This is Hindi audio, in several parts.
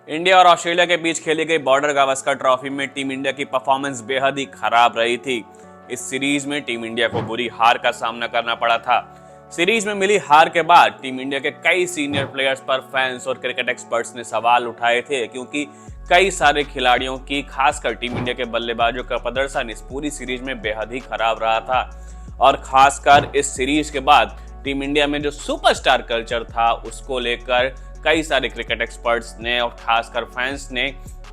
इंडिया और ऑस्ट्रेलिया के बीच खेली गई बॉर्डर गावस्कर ट्रॉफी में टीम इंडिया की परफॉर्मेंस बेहद ही खराब रही थी। इस सीरीज में टीम इंडिया को बुरी हार का सामना करना पड़ा था। सीरीज में मिली हार के बाद टीम इंडिया के कई सीनियर प्लेयर्स पर फैंस और क्रिकेट एक्सपर्ट्स ने सवाल उठाए थे, क्योंकि कई सारे खिलाड़ियों की, खासकर टीम इंडिया के बल्लेबाजों का प्रदर्शन इस पूरी सीरीज में बेहद ही खराब रहा था। और खासकर इस सीरीज के बाद टीम इंडिया में जो सुपरस्टार कल्चर था उसको लेकर कई सारे क्रिकेट एक्सपर्ट्स ने और खासकर फैंस ने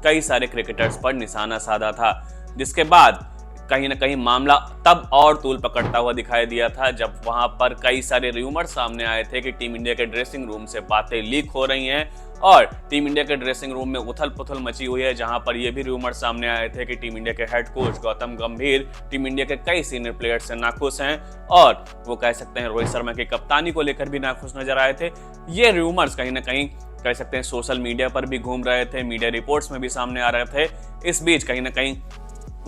कई सारे क्रिकेटर्स पर निशाना साधा था, जिसके बाद कहीं ना कहीं मामला तब और तूल पकड़ता हुआ दिखाई दिया था जब वहां पर कई सारे र्यूमर सामने आए थे कि टीम इंडिया के ड्रेसिंग रूम से बातें लीक हो रही हैं और टीम इंडिया के ड्रेसिंग रूम में उथल पुथल मची हुई है, जहां पर यह भी र्यूमर सामने आए थे कि टीम इंडिया के हेड कोच गौतम गंभीर टीम इंडिया के कई सीनियर प्लेयर्स से नाखुश हैं और वो कह सकते हैं रोहित शर्मा की कप्तानी को लेकर भी नाखुश नजर आए थे। ये र्यूमर्स कहीं ना कहीं कह सकते हैं सोशल मीडिया पर भी घूम रहे थे, मीडिया रिपोर्ट्स में भी सामने आ रहे थे। इस बीच कहीं ना कहीं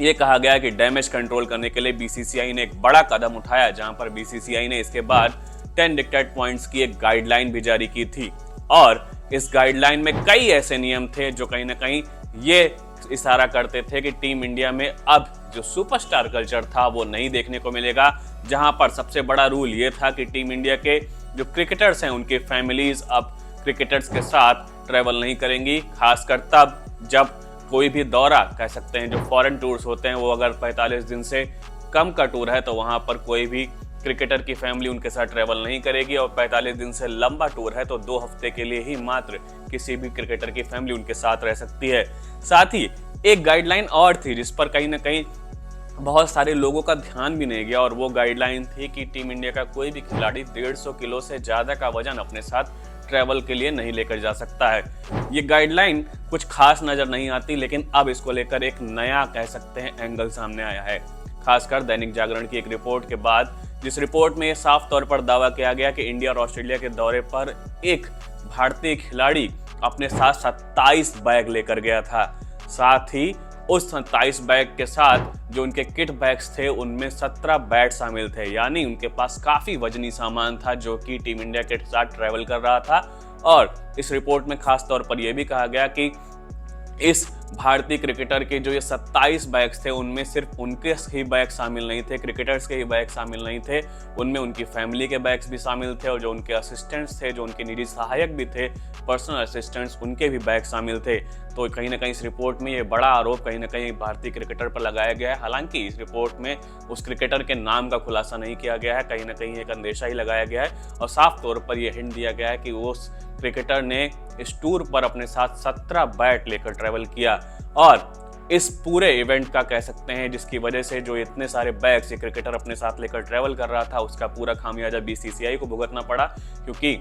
ये कहा गया कि डैमेज कंट्रोल करने के लिए बीसीसीआई ने एक बड़ा कदम उठाया, जहां पर बीसीसीआई ने इसके बाद 10 डिक्टेड पॉइंट्स की एक गाइडलाइन भी जारी की थी और इस गाइडलाइन में कई ऐसे नियम थे जो कहीं ना कहीं ये इशारा करते थे कि टीम इंडिया में अब जो सुपरस्टार कल्चर था वो नहीं देखने को मिलेगा। जहां पर सबसे बड़ा रूल ये था कि टीम इंडिया के जो क्रिकेटर्स हैं उनकी फैमिलीज अब क्रिकेटर्स के साथ ट्रैवल नहीं करेंगी, खासकर तब जब कोई भी दौरा, कह सकते हैं जो फॉरेन टूर्स होते हैं, वो अगर 45 दिन से कम का टूर है तो वहां पर कोई भी क्रिकेटर की फैमिली उनके साथ ट्रैवल नहीं करेगी और 45 दिन से लंबा टूर है तो 2 हफ्ते के लिए ही मात्र किसी भी क्रिकेटर की फैमिली उनके साथ रह सकती है। साथ ही एक गाइडलाइन और थी जिस पर कहीं ना कहीं बहुत सारे लोगों का ध्यान भी नहीं गया और वो गाइडलाइन थी कि टीम इंडिया का कोई भी खिलाड़ी 150 किलो से ज्यादा का वजन अपने साथ ट्रैवल के लिए नहीं लेकर जा सकता है। ये गाइडलाइन कुछ खास नजर नहीं आती, लेकिन अब इसको लेकर एक नया, कह सकते हैं, एंगल सामने आया है, खासकर दैनिक जागरण की एक रिपोर्ट के बाद, जिस रिपोर्ट में ये साफ तौर पर दावा किया गया कि इंडिया और ऑस्ट्रेलिया के दौरे पर एक भारतीय खिलाड़ी अपने साथ 27 बैग लेकर गया था। साथ ही उस 27 बैग के साथ जो उनके किट बैग्स थे उनमें 17 बैट शामिल थे, यानी उनके पास काफी वजनी सामान था जो कि टीम इंडिया के साथ ट्रैवल कर रहा था। और इस रिपोर्ट में खास तौर पर यह भी कहा गया कि इस भारतीय क्रिकेटर के जो ये 27 बैग्स थे उनमें सिर्फ उनके ही बैग शामिल नहीं थे, क्रिकेटर्स के ही बैग शामिल नहीं थे, उनमें उनकी फैमिली के बैग्स भी शामिल थे और जो उनके असिस्टेंट्स थे, जो उनके निजी सहायक भी थे, पर्सनल असिस्टेंट्स, उनके भी बैग शामिल थे। तो कहीं ना कहीं इस रिपोर्ट में ये बड़ा आरोप कहीं ना कहीं भारतीय क्रिकेटर पर लगाया गया है। हालांकि इस रिपोर्ट में उस क्रिकेटर के नाम का खुलासा नहीं किया गया है, कहीं ना कहीं एक अंदेशा ही लगाया गया है और साफ तौर पर यह हिंट दिया गया है कि उस क्रिकेटर ने इस टूर पर अपने साथ 17 बैट लेकर ट्रैवल किया और इस पूरे इवेंट का, कह सकते हैं, जिसकी वजह से जो इतने सारे बैग्स ये क्रिकेटर अपने साथ लेकर ट्रैवल कर रहा था उसका पूरा खामियाजा बीसीसीआई को भुगतना पड़ा, क्योंकि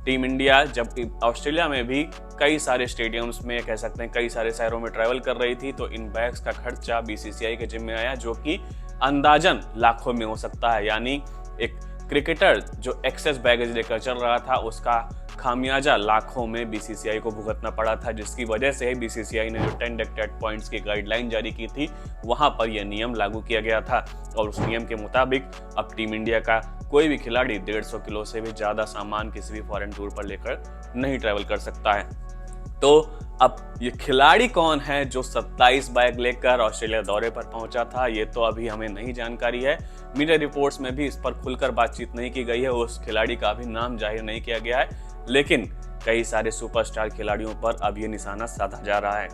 टीम इंडिया जब ऑस्ट्रेलिया में भी कई सारे स्टेडियम्स में, कह सकते हैं, कई सारे शहरों में ट्रैवल कर रही थी तो इन बैग्स का खर्चा बीसीसीआई के जिम्मे आया, जो कि अंदाजन लाखों में हो सकता है। यानी एक क्रिकेटर जो एक्सेस बैगेज लेकर चल रहा था उसका खामियाजा लाखों में बीसीसीआई को भुगतना पड़ा था, जिसकी वजह से बीसीसीआई ने जो 10 डिक्टेड पॉइंट्स की गाइडलाइन जारी की थी वहां पर यह नियम लागू किया गया था और उस नियम के मुताबिक अब टीम इंडिया का कोई भी खिलाड़ी 150 किलो से भी ज्यादा सामान किसी भी फॉरेन टूर पर लेकर नहीं ट्रैवल कर सकता है। तो अब ये खिलाड़ी कौन है जो 27 बैग लेकर ऑस्ट्रेलिया दौरे पर पहुंचा था, ये तो अभी हमें नहीं जानकारी है। मीडिया रिपोर्ट्स में भी इस पर खुलकर बातचीत नहीं की गई है, उस खिलाड़ी का भी नाम जाहिर नहीं किया गया है, लेकिन कई सारे सुपरस्टार खिलाड़ियों पर अब ये निशाना साधा जा रहा है।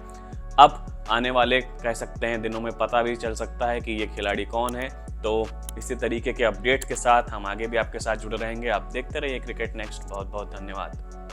अब आने वाले, कह सकते हैं, दिनों में पता भी चल सकता है कि ये खिलाड़ी कौन है। तो इसी तरीके के अपडेट्स के साथ हम आगे भी आपके साथ जुड़े रहेंगे। आप देखते रहिए क्रिकेट नेक्स्ट। बहुत बहुत धन्यवाद।